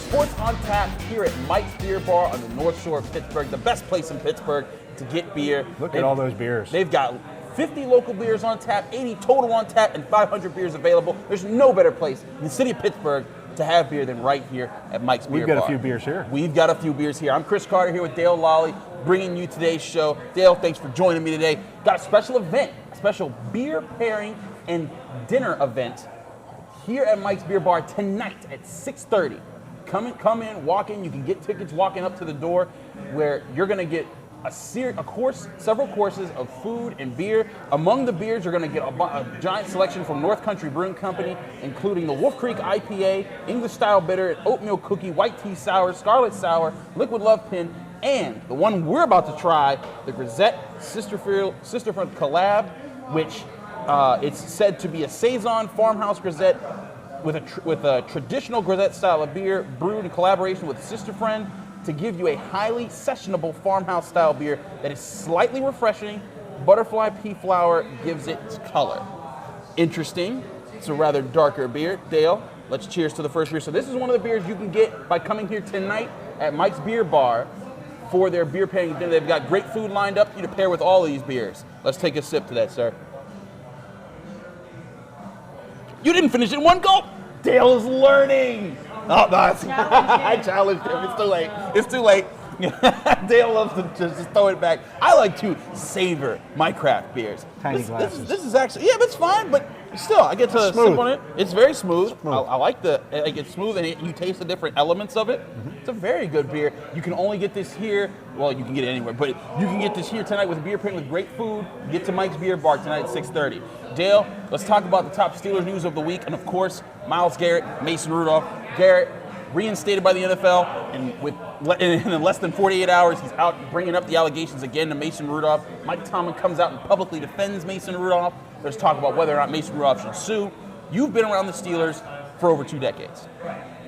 Sports on Tap here at Mike's Beer Bar on the North Shore of Pittsburgh, the best place in Pittsburgh to get beer. Look at all those beers. They've got 50 local beers on tap, 80 total on tap, and 500 beers available. There's no better place in the city of Pittsburgh to have beer than right here at Mike's Beer Bar. We've got a few beers here. We've got a few beers here. I'm Chris Carter here with Dale Lally, bringing you today's show. Dale, thanks for joining me today. Got a special event, a special beer pairing and dinner event here at Mike's Beer Bar tonight at 6:30. Come in, walk in. You can get tickets walking up to the door, where you're going to get several courses of food and beer. Among the beers, you're going to get a giant selection from North Country Brewing Company, including the Wolf Creek IPA, English Style Bitter, Oatmeal Cookie, White Tea Sour, Scarlet Sour, Liquid Love Pin, and the one we're about to try, the Grisette Sisterfriend collab, which it's said to be a Saison farmhouse Grisette with a traditional Grisette style of beer brewed in collaboration with Sisterfriend to give you a highly sessionable farmhouse style beer that is slightly refreshing. Butterfly pea flower gives it its color. Interesting. It's a rather darker beer. Dale, let's cheers to the first beer. So this is one of the beers you can get by coming here tonight at Mike's Beer Bar for their beer pairing dinner. They've got great food lined up for you to pair with all of these beers. Let's take a sip to that, sir. You didn't finish it in one gulp. Dale is learning. Oh, no, I challenged him. It's too late. It's too late. Dale loves to just throw it back. I like to savor my craft beers. Tiny glasses. This is actually, yeah, it's fine, but still, I get to sip on it. It's very smooth. I like it's smooth, and you taste the different elements of it. Mm-hmm. It's a very good beer. You can only get this here. Well, you can get it anywhere, but you can get this here tonight with a beer pairing with great food. Get to Mike's Beer Bar tonight at 6:30. Dale, let's talk about the top Steelers news of the week, and of course, Myles Garrett, Mason Rudolph. Garrett reinstated by the NFL, and in less than 48 hours, he's out bringing up the allegations again to Mason Rudolph. Mike Tomlin comes out and publicly defends Mason Rudolph. There's talk about whether or not Mason Rudolph should sue. You've been around the Steelers for over 2 decades.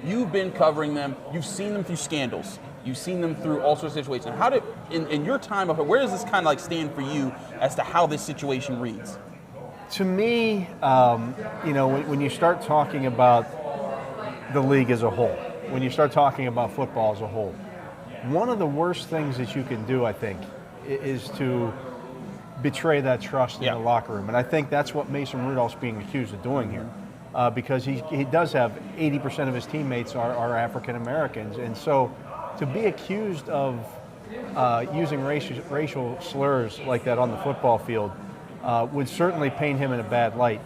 You've been covering them. You've seen them through scandals. You've seen them through all sorts of situations. How did, in your time, where does this kind of like stand for you as to how this situation reads? To me, when you start talking about the league as a whole, when you start talking about football as a whole, one of the worst things that you can do, I think, is to betray that trust in the locker room. And I think that's what Mason Rudolph's being accused of doing here, because he does have 80% of his teammates are African Americans. And so to be accused of using racial slurs like that on the football field would certainly paint him in a bad light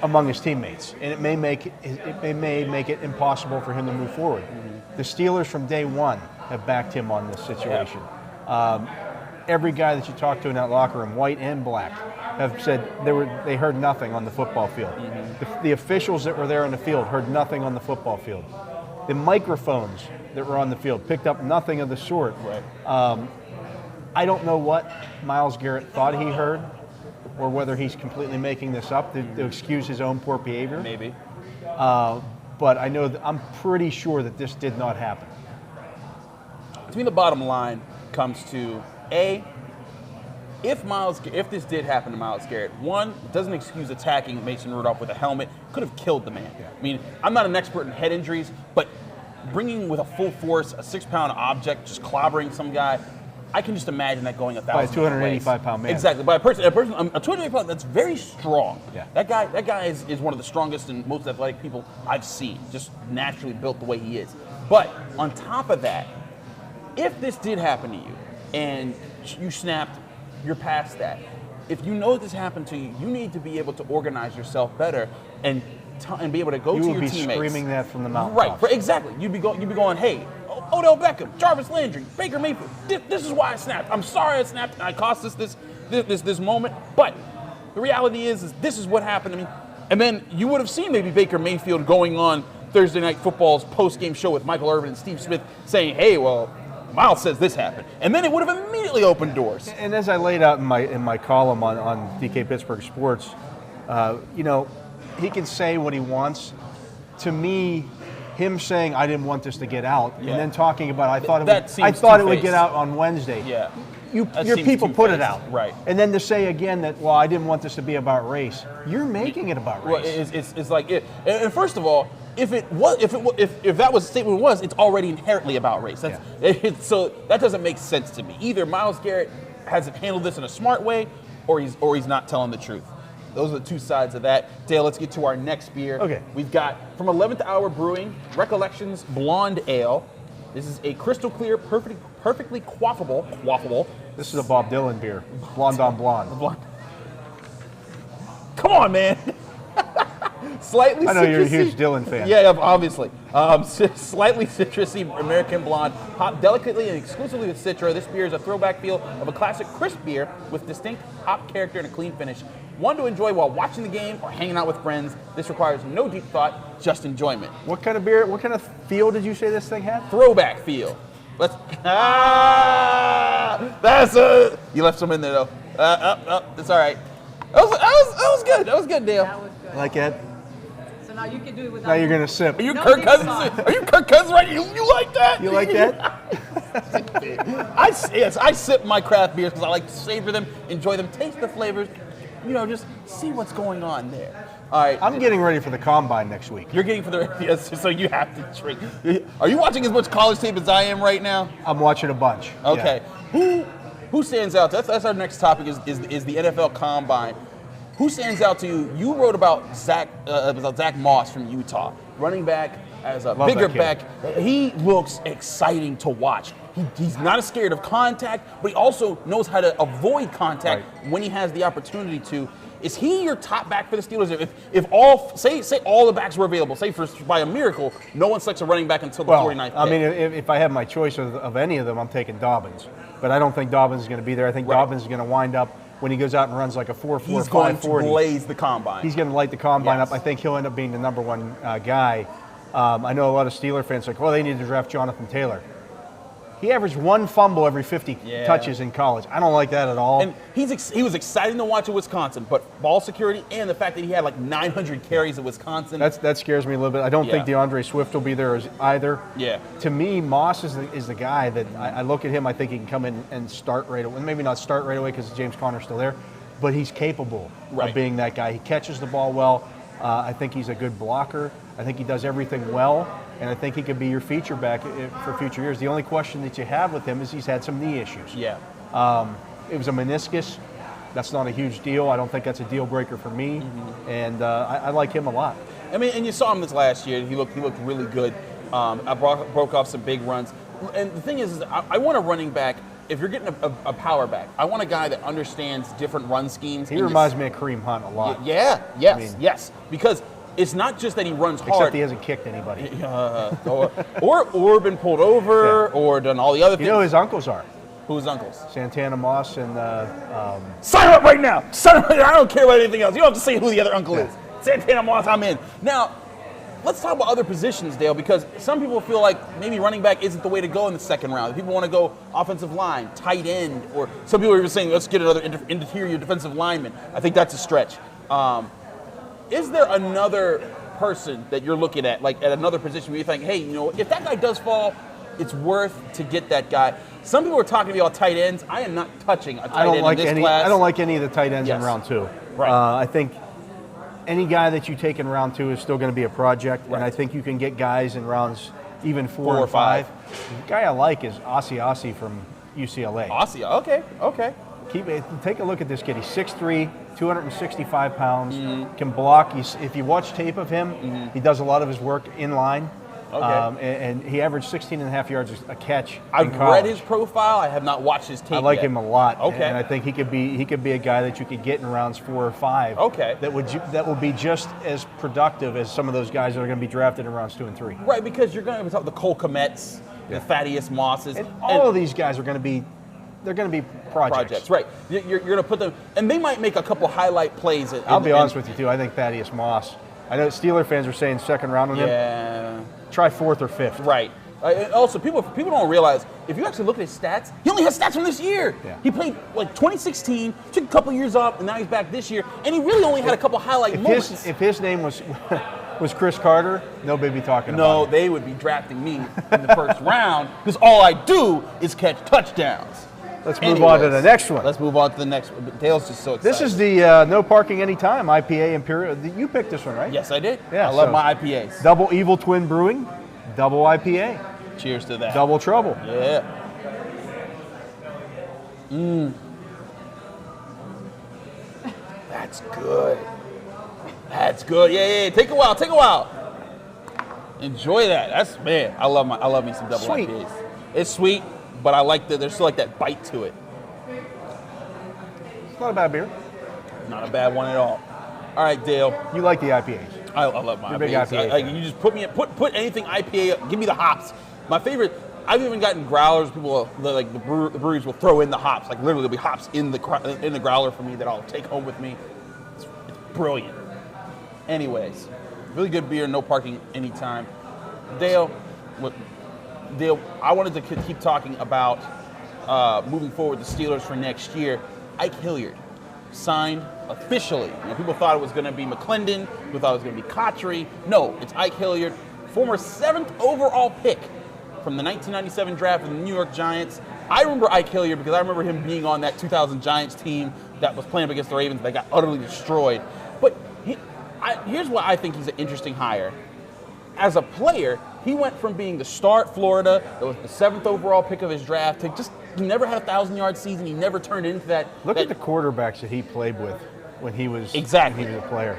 among his teammates, and it may make it impossible for him to move forward. Mm-hmm. The Steelers from day one have backed him on this situation. Yeah. Every guy that you talk to in that locker room, white and black, have said they heard nothing on the football field. Mm-hmm. The officials that were there on the field heard nothing on the football field. The microphones that were on the field picked up nothing of the sort. Right. I don't know what Myles Garrett thought he heard, or whether he's completely making this up to excuse his own poor behavior. Maybe. But I know I'm pretty sure that this did not happen. To me, the bottom line comes to, if this did happen to Myles Garrett, one, it doesn't excuse attacking Mason Rudolph with a helmet. Could have killed the man. Yeah. I mean, I'm not an expert in head injuries, but bringing with a full force, a 6-pound object, just clobbering some guy, I can just imagine that going 1,000 by a 285-pound man. Exactly. By a 285-pound, that's very strong. Yeah. That guy is one of the strongest and most athletic people I've seen, just naturally built the way he is. But on top of that, if this did happen to you and you snapped, you're past that. If you know this happened to you, you need to be able to organize yourself better and be able to go to your teammates. You would be screaming that from the mountaintops. Right. Exactly. You'd be going, hey, Odell Beckham, Jarvis Landry, Baker Mayfield. This is why I snapped. I'm sorry I snapped, and I cost us this moment. But the reality is this is what happened to me. And then you would have seen maybe Baker Mayfield going on Thursday Night Football's post-game show with Michael Irvin and Steve Smith saying, hey, well, Myles says this happened. And then it would have immediately opened doors. And as I laid out in my column on DK Pittsburgh Sports, he can say what he wants. To me, him saying I didn't want this to get out, and then talking about I thought it would get out on Wednesday. Yeah, your people put it out, right? And then to say again that I didn't want this to be about race. You're making it about race. Well, it's like it. And first of all, if that was the statement was, it's already inherently about race. So that doesn't make sense to me. Either Myles Garrett hasn't handled this in a smart way, or he's not telling the truth. Those are the two sides of that. Dale, let's get to our next beer. Okay. We've got from 11th Hour Brewing, Recollections Blonde Ale. This is a crystal clear, perfectly quaffable. This is a Bob Dylan beer, Blonde on Blonde. Come on, man. Slightly citrusy. I know you're a huge Dylan fan. Yeah, obviously. Slightly citrusy American blonde, hopped delicately and exclusively with Citra. This beer is a throwback feel of a classic crisp beer with distinct hop character and a clean finish. One to enjoy while watching the game or hanging out with friends. This requires no deep thought, just enjoyment. What kind of beer? What kind of feel did you say this thing had? Throwback feel. That's you left some in there though. It's all right. That was good. That was good, Dale. That was good. Like it? So now you can do it without. Now you're gonna sip. Are you No Kirk deep Cousins? thought. Are you Kirk Cousins? Right? You like that? You like that? I sip my craft beers because I like to savor them, enjoy them, taste the flavors, just see what's going on there. All right. I'm getting ready for the combine next week. You're getting for the yes, so you have to drink. Are you watching as much college tape as I am right now? I'm watching a bunch. Okay. Yeah. Who stands out? That's our next topic is the NFL Combine. Who stands out to you? You wrote about Zach Moss from Utah, running back as a Love bigger that back. He looks exciting to watch. He's not scared of contact, but he also knows how to avoid contact when he has the opportunity to. Is he your top back for the Steelers? If all say all the backs were available, say by a miracle, no one selects a running back until the 49th pick. I mean, if I have my choice of any of them, I'm taking Dobbins. But I don't think Dobbins is going to be there. I think Dobbins is going to wind up when he goes out and runs like a 4.4, he's going 5.40. to blaze the combine. He's going to light the combine Yes. up. I think he'll end up being the number one guy. I know a lot of Steeler fans are like, well, they need to draft Jonathan Taylor. He averaged one fumble every 50 touches in college. I don't like that at all. And he was exciting to watch at Wisconsin, but ball security and the fact that he had like 900 carries at Wisconsin. That scares me a little bit. I don't think DeAndre Swift will be there either. Yeah. To me, Moss is the guy that I look at him. I think he can come in and start right away. Maybe not start right away because James Conner's still there, but he's capable of being that guy. He catches the ball well. I think he's a good blocker. I think he does everything well, and I think he could be your feature back for future years. The only question that you have with him is he's had some knee issues. Yeah. It was a meniscus. That's not a huge deal. I don't think that's a deal breaker for me, and I like him a lot. I mean, and you saw him this last year. He looked really good. I broke off some big runs. And the thing is I want a running back. If you're getting a power back, I want a guy that understands different run schemes. He reminds me of Kareem Hunt a lot. Yeah. Yes. Yes. Because it's not just that he runs hard. Except he hasn't kicked anybody. or been pulled over or done all the other things. You know who his uncles are? Who's uncles? Santana Moss and Sign up right now. Sign up right now. I don't care about anything else. You don't have to say who the other uncle is. Santana Moss, I'm in. Now, let's talk about other positions, Dale, because some people feel like maybe running back isn't the way to go in the second round. People want to go offensive line, tight end, or some people are even saying, let's get another interior defensive lineman. I think that's a stretch. Is there another person that you're looking at, like at another position where you think, hey, if that guy does fall, it's worth to get that guy? Some people are talking to me about tight ends. I am not touching a tight end in this class. I don't like any of the tight ends in round two. Right. I think any guy that you take in round two is still going to be a project, and I think you can get guys in rounds even four and five. The guy I like is Ossie from UCLA. Ossie, okay. Take a look at this kid. He's 6'3", 265 pounds, can block. If you watch tape of him, he does a lot of his work in line. Okay. And he averaged 16 and a half yards a catch. I've read his profile. I have not watched his tape. I like him a lot. Okay. And I think he could be a guy that you could get in rounds 4 or 5. Okay. That will be just as productive as some of those guys that are going to be drafted in rounds 2 and 3. Right, because you're going to talk the Cole Kmets, the Thaddeus Mosses, and all of these guys are going to be. They're going to be projects. Right. You're going to put them, and they might make a couple highlight plays. I'll be honest with you too. I think Thaddeus Moss. I know Steeler fans are saying second round on him. Yeah. Try 4th or 5th. Right. Also, people don't realize, if you actually look at his stats, he only has stats from this year. Yeah. He played like 2016, took a couple years off, and now he's back this year, and he really only had a couple highlight moments. If his name was Chris Carter, nobody'd be talking about No, him. they would be drafting me in the first round because all I do is catch touchdowns. Let's move on to the next one. Let's move on to the next one. Dale's just so excited. This is the No Parking Anytime IPA Imperial. You picked this one, right? Yes, I did. Yeah, I love so my IPAs. Double Evil Twin Brewing, double IPA, Cheers to that. double trouble. Yeah. That's good. That's good. Yeah. Take a while. Enjoy that. Man, I love me some double Sweet. IPAs. It's sweet, but I like there's still like that bite to it. It's not a bad beer. Not a bad one at all. All right, Dale. You like the IPAs. I love my You're a big IPAs. IPA fan. You just put anything IPA. Give me the hops. My favorite. I've even gotten growlers. People like the breweries will throw in the hops. Like literally, there'll be hops in the growler for me that I'll take home with me. It's brilliant. Anyways, really good beer. No parking anytime. Dale, I wanted to keep talking about moving forward the Steelers for next year. Ike Hilliard signed officially. People thought it was going to be McClendon. People thought it was going to be Cotchery. No, it's Ike Hilliard, former 7th overall pick from the 1997 draft of the New York Giants. I remember Ike Hilliard because I remember him being on that 2000 Giants team that was playing up against the Ravens that got utterly destroyed. But here's why I think he's an interesting hire. As a player, he went from being the star at Florida, that was the 7th overall pick of his draft, to just he never had a 1,000-yard season. He never turned into that. Look at the quarterbacks that he played with when he was a player.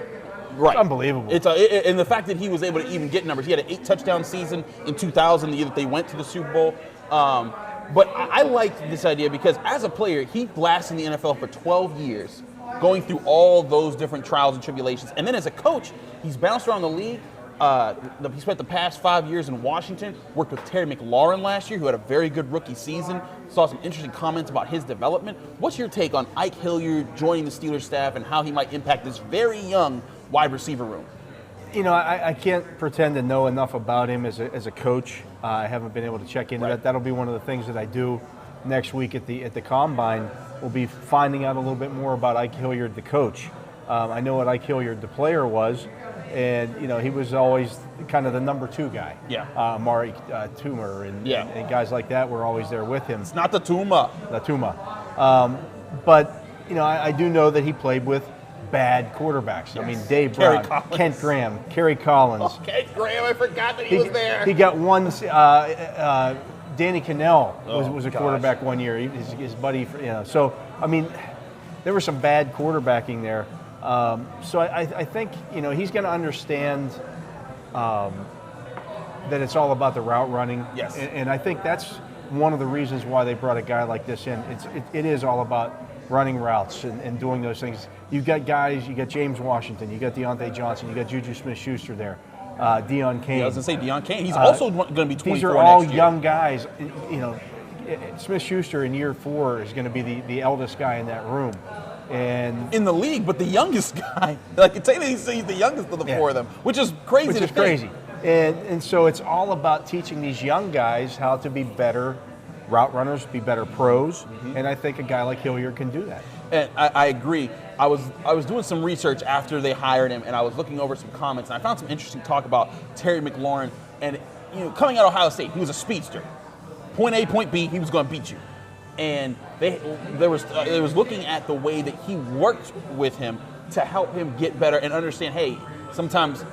Right. It's unbelievable. And the fact that he was able to even get numbers. He had an 8-touchdown season in 2000, the year that they went to the Super Bowl. But I liked this idea because as a player, he lasted in the NFL for 12 years, going through all those different trials and tribulations. And then as a coach, he's bounced around the league. He spent the past 5 years in Washington, worked with Terry McLaurin last year, who had a very good rookie season. Saw some interesting comments about his development. What's your take on Ike Hilliard joining the Steelers staff and how he might impact this very young wide receiver room? You know, I can't pretend to know enough about him as a coach. I haven't been able to check into that. That'll be one of the things that I do next week at the Combine. We'll be finding out a little bit more about Ike Hilliard, the coach. I know what Ike Hilliard, the player, was. And, you know, he was always kind of the number 2 guy. Yeah. Amari Toomer and guys like that were always there with him. It's not the Tuma. The Tuma. But, you know, I do know that he played with bad quarterbacks. Yes. I mean, Dave Brown, Kent Graham, Kerry Collins. Oh, Kent Graham, I forgot that he was there. He got one, Danny Cannell was a quarterback one year, his buddy, you know. So, I mean, there was some bad quarterbacking there. So I think, you know, he's going to understand that it's all about the route running. Yes. And I think that's one of the reasons why they brought a guy like this in. It is all about running routes and doing those things. You've got guys, you got James Washington, you got Deontay Johnson, you got Juju Smith-Schuster there, Deion Kane. Yeah, I was going to say Deion Kane. He's also going to be 24 These are all next year. young guys. You know, Smith-Schuster in year 4 is going to be the eldest guy in that room. And in the league, but the youngest guy. Like, technically, he's the youngest of the 4 of them, which is crazy. Which is crazy. And so it's all about teaching these young guys how to be better route runners, be better pros, and I think a guy like Hilliard can do that. And I agree. I was doing some research after they hired him, and I was looking over some comments, and I found some interesting talk about Terry McLaurin. And, you know, coming out of Ohio State, he was a speedster. Point A, point B, he was going to beat you. And there was looking at the way that he worked with him to help him get better and understand, hey, sometimes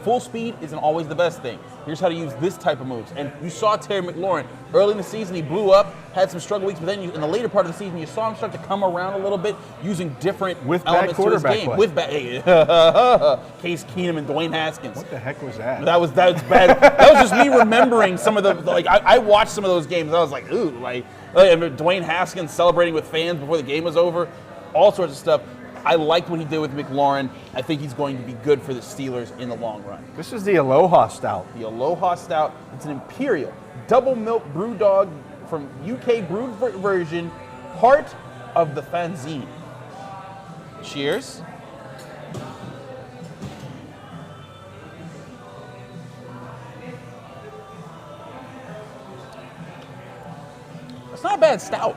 full speed isn't always the best thing. Here's how to use this type of moves. And you saw Terry McLaurin early in the season. He blew up, had some struggle weeks, but then in the later part of the season, you saw him start to come around a little bit, using different elements to his game. Play. With bad Case Keenum and Dwayne Haskins. What the heck was that? That was bad. That was just me remembering some of the I watched some of those games. I was like, ooh, Dwayne Haskins celebrating with fans before the game was over, all sorts of stuff. I liked what he did with McLaurin. I think he's going to be good for the Steelers in the long run. This is the Aloha Stout. The Aloha Stout. It's an Imperial double milk BrewDog from UK brewed version, part of the fanzine. Cheers. It's not a bad stout.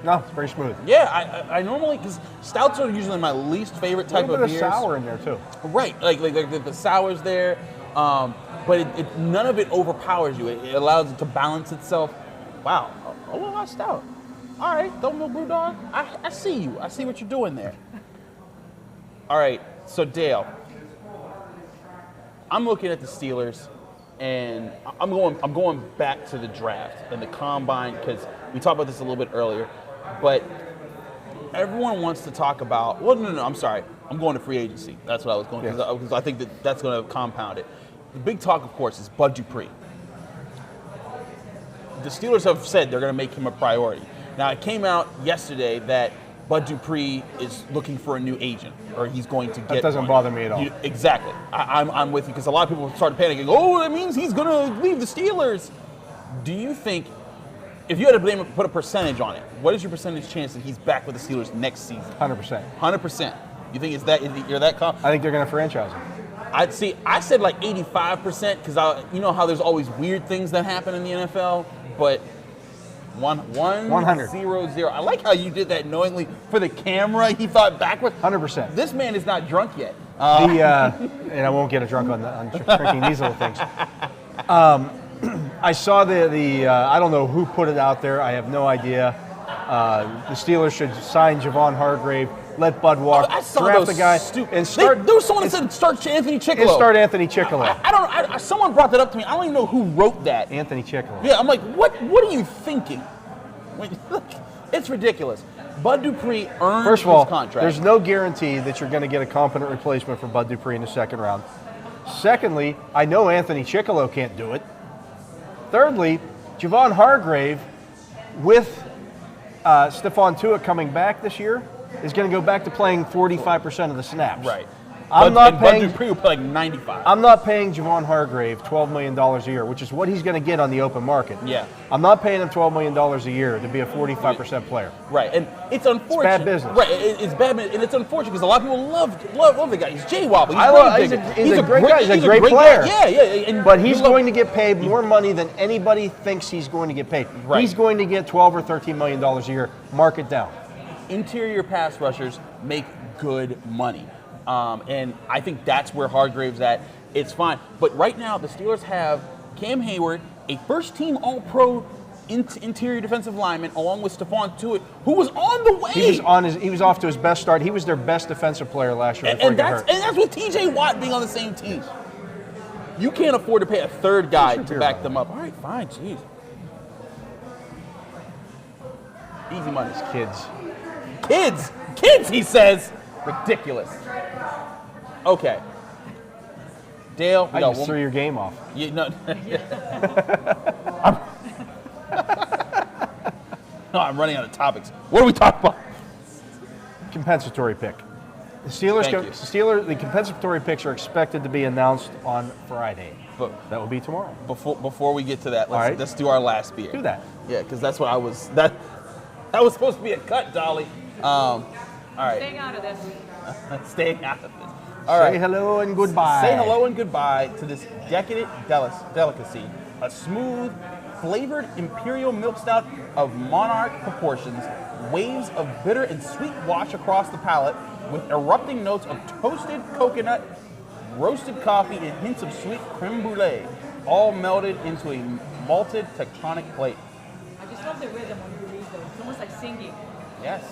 No, it's very smooth. Yeah, I normally, because stouts are usually my least favorite type of beers. A little bit of sour in there too. Right, like the sour's there, but none of it overpowers you. It allows it to balance itself. Wow, Aloha Stout. All right, don't know BrewDog. I see you. I see what you're doing there. All right, so Dale, I'm looking at the Steelers, and I'm going back to the draft and the combine because we talked about this a little bit earlier, but everyone wants to talk about. Well, no, I'm sorry. I'm going to free agency. That's what I was going because I think that's going to compound it. The big talk, of course, is Bud Dupree. The Steelers have said they're going to make him a priority. Now, it came out yesterday that Bud Dupree is looking for a new agent, or he's going to get. That doesn't bother me at all. Exactly. I'm with you because a lot of people started panicking. Oh, that means he's going to leave the Steelers. Do you think, if you had to put a percentage on it, what is your percentage chance that he's back with the Steelers next season? 100%. 100%. You think you're that confident? I think they're going to franchise him. I said like 85% because you know how there's always weird things that happen in the NFL, but 100. 0. I like how you did that knowingly for the camera. He thought backwards. 100%. This man is not drunk yet. And I won't get drunk on drinking these little things. I saw the I don't know who put it out there. I have no idea. The Steelers should sign Javon Hargrave, let Bud walk, draft the guy, and start. There was someone that said start Anthony Chickalo. And start Anthony Chickalo. I don't. Someone brought that up to me. I don't even know who wrote that. Anthony Chickalo. Yeah, I'm like, what are you thinking? It's ridiculous. Bud Dupree earned First of all, his contract. there's no guarantee that you're going to get a competent replacement for Bud Dupree in the second round. Secondly, I know Anthony Chickalo can't do it. Thirdly, Javon Hargrave, with Stephon Tuitt coming back this year, is going to go back to playing 45% of the snaps. Right. Bud Dupree will play like 95. I'm not paying Javon Hargrave $12 million a year, which is what he's going to get on the open market. Yeah. I'm not paying him $12 million a year to be a 45% player. Right, and it's unfortunate. It's bad business. Right, it's bad, and it's unfortunate because a lot of people love the guy. He's Jay Wobble. He's a great guy. He's a great player. Guy. Yeah. But he's going to get paid more money than anybody thinks he's going to get paid. Right. He's going to get $12 or $13 million a year. Mark it down. Interior pass rushers make good money. And I think that's where Hargrave's at. It's fine. But right now, the Steelers have Cam Hayward, a first-team All-Pro interior defensive lineman, along with Stephon Tuitt, who was on the way. He was off to his best start. He was their best defensive player last year before he got hurt. And that's with T.J. Watt being on the same team. You can't afford to pay a third guy to back them up. All right, fine, jeez. Easy money. Kids. Kids, he says. Ridiculous. Okay. Dale, I just threw your game off. No, I'm running out of topics. What are we talking about? Compensatory pick. The compensatory picks are expected to be announced on Friday. But that will be tomorrow. Before we get to that, let's do our last beer. Do that. Yeah, because that's what that was supposed to be a cut, Dolly. All right. Staying out of this. Staying out of this. All right. Say hello and goodbye. Say hello and goodbye to this decadent delicacy, a smooth, flavored imperial milk stout of monarch proportions, waves of bitter and sweet wash across the palate, with erupting notes of toasted coconut, roasted coffee, and hints of sweet creme brulee, all melded into a malted tectonic plate. I just love the rhythm when you read those. It's almost like singing. Yes,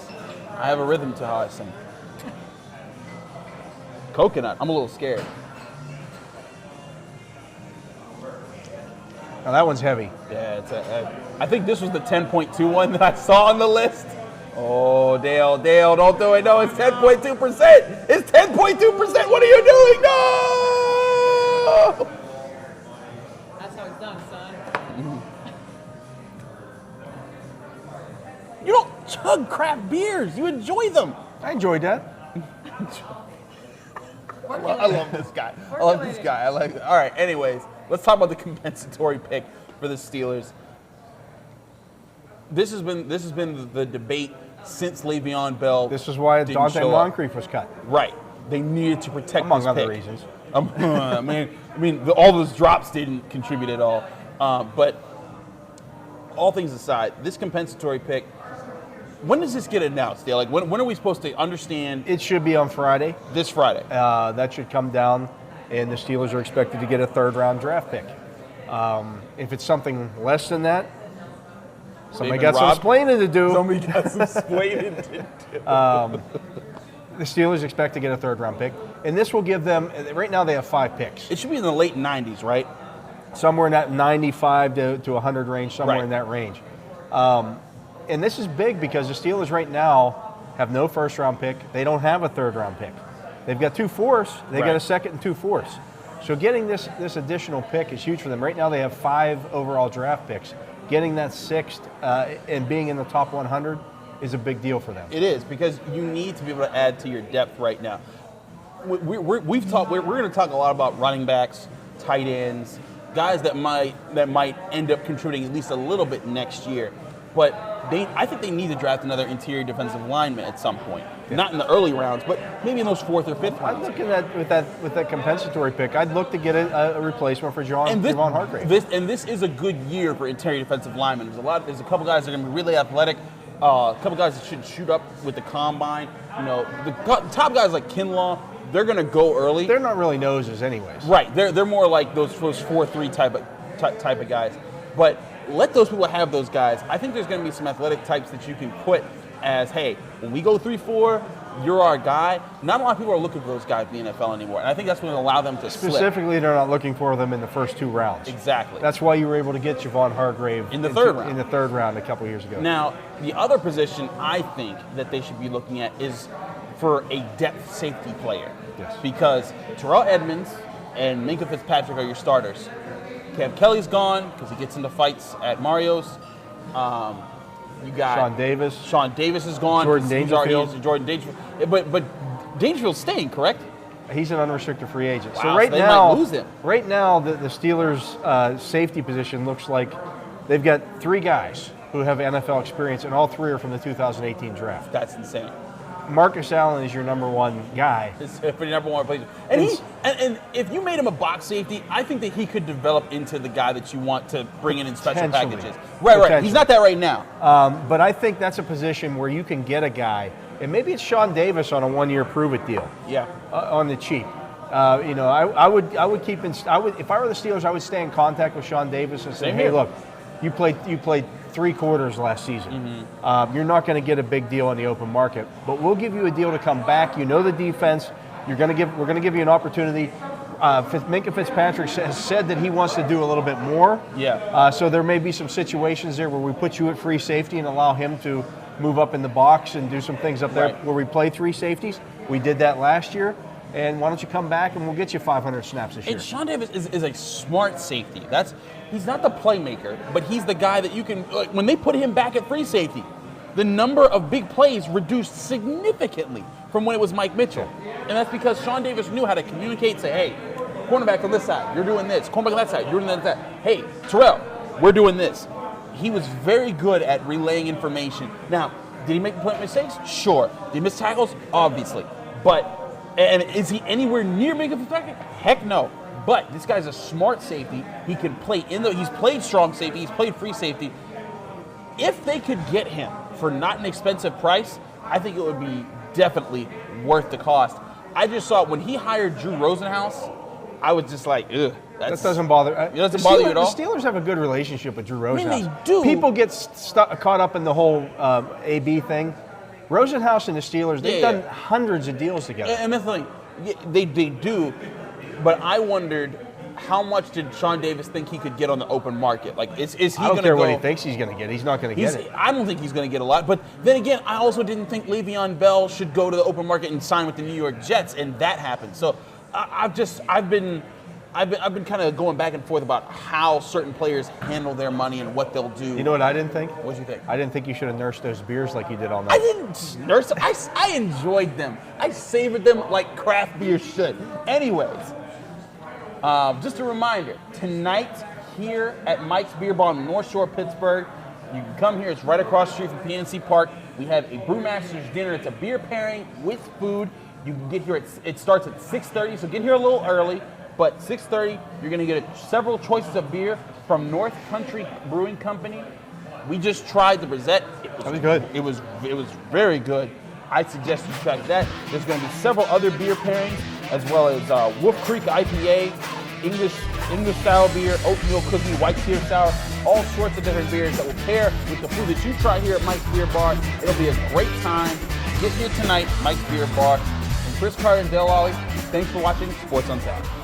I have a rhythm to how I sing. Coconut, I'm a little scared. Now that one's heavy. Yeah, I think this was the 10.2 one that I saw on the list. Oh, Dale, don't do it. No, it's 10.2%. It's 10.2%. What are you doing? No! That's how it's done, son. You don't chug craft beers. You enjoy them. I enjoyed that. I love this guy. All right, anyways, let's talk about the compensatory pick for the Steelers. This has been the debate since Le'Veon Bell. This is why didn't Dante show up. Moncrief was cut. Right. They needed to protect among this other pick. reasons. All those drops didn't contribute at all. But all things aside, this compensatory pick, when does this get announced, Dale? Like, when are we supposed to understand? It should be on Friday. This Friday. That should come down, and the Steelers are expected to get a third-round draft pick. If it's something less than that, Somebody got some explaining to do. Somebody got some explaining to do. The Steelers expect to get a third-round pick, and this will give them. Right now, they have 5 picks. It should be in the late 90s, right? Somewhere in that 95 to 100 range, somewhere Right. in that range. And this is big because the Steelers right now have no first-round pick. They don't have a third-round pick. They've got 2 fourths. They got a second and 2 fourths. So getting this additional pick is huge for them. Right now, they have 5 overall draft picks. Getting that 6th and being in the top 100 is a big deal for them. It is, because you need to be able to add to your depth right now. We're going to talk a lot about running backs, tight ends, guys that might end up contributing at least a little bit next year. But I think they need to draft another interior defensive lineman at some point. Yeah. Not in the early rounds, but maybe in those 4th or 5th rounds. I'd look at with that compensatory pick. I'd look to get a replacement for Javon Hargrave. This is a good year for interior defensive linemen. There's a couple guys that are going to be really athletic. A couple guys that should shoot up with the combine. You know, the top guys like Kinlaw, they're going to go early. They're not really noses, anyways. Right. They're more like those 4-3 type of guys. But let those people have those guys. I think there's going to be some athletic types that you can put as, hey, when we go 3-4, you're our guy. Not a lot of people are looking for those guys in the NFL anymore, and I think that's going to allow them to Specifically, they're not looking for them in the first 2 rounds. Exactly. That's why you were able to get Javon Hargrave in the third round. In the 3rd round a couple years ago. Now, the other position I think that they should be looking at is for a depth safety player. Yes. Because Terrell Edmonds and Minkah Fitzpatrick are your starters. Cam Kelly's gone because he gets into fights at Mario's. You got Sean Davis. Sean Davis is gone. Jordan Dangerfield. Jordan Dangerfield. But Dangerfield's staying, correct? He's an unrestricted free agent. Wow, so right they now, might lose him. Right now, the Steelers' safety position looks like they've got 3 guys who have NFL experience, and all 3 are from the 2018 draft. That's insane. Marcus Allen is your number 1 guy. For the number 1 player. And if you made him a box safety, I think that he could develop into the guy that you want to bring in special packages. Right. He's not that right now. But I think that's a position where you can get a guy, and maybe it's Sean Davis on a 1-year prove-it deal. Yeah. On the cheap. I would keep if I were the Steelers, I would stay in contact with Sean Davis and say, hey, look, you played 3 quarters last season. Mm-hmm. You're not going to get a big deal on the open market, but we'll give you a deal to come back. You know the defense. We're going to give you an opportunity. Minkah Fitzpatrick has said that he wants to do a little bit more. Yeah. So there may be some situations there where we put you at free safety and allow him to move up in the box and do some things up there where we play 3 safeties. We did that last year. And why don't you come back and we'll get you 500 snaps this year. And Sean Davis is a smart safety. He's not the playmaker, but he's the guy that you can, when they put him back at free safety, the number of big plays reduced significantly from when it was Mike Mitchell. And that's because Sean Davis knew how to communicate, say, hey, cornerback on this side, you're doing this. Cornerback on that side, you're doing that. Hey, Terrell, we're doing this. He was very good at relaying information. Now, did he make mistakes? Sure. Did he miss tackles? Obviously. And is he anywhere near Minkah Fitzpatrick? Heck no. But this guy's a smart safety. He can play he's played strong safety, he's played free safety. If they could get him for not an expensive price, I think it would be definitely worth the cost. I just saw when he hired Drew Rosenhaus, I was just like, ugh. That doesn't bother. It doesn't bother you at all? The Steelers have a good relationship with Drew Rosenhaus. I mean, they do. People get caught up in the whole AB thing. Rosenhaus and the Steelers, they've done hundreds of deals together. And that's the thing, they do, but I wondered how much did Sean Davis think he could get on the open market? Like, is he going to go? I don't care what he thinks he's going to get. He's not going to get it. I don't think he's going to get a lot. But then again, I also didn't think Le'Veon Bell should go to the open market and sign with the New York Jets, and that happened. So I've been kind of going back and forth about how certain players handle their money and what they'll do. You know what I didn't think? What did you think? I didn't think you should have nursed those beers like you did all night. I didn't nurse them. I enjoyed them. I savored them like craft beer should. Anyways, just a reminder, tonight here at Mike's Beer Bar on North Shore, Pittsburgh, you can come here. It's right across the street from PNC Park. We have a Brewmaster's dinner. It's a beer pairing with food. You can get here. It starts at 6:30, so get here a little early. But 6:30, you're going to get several choices of beer from North Country Brewing Company. We just tried the Grisette. That was good. It was very good. I suggest you try that. There's going to be several other beer pairings, as well as Wolf Creek IPA, English style beer, oatmeal cookie, white clear sour, all sorts of different beers that will pair with the food that you try here at Mike's Beer Bar. It'll be a great time. Get here tonight, Mike's Beer Bar. From Chris Carter and Dale Lally, thanks for watching Sports on Tap.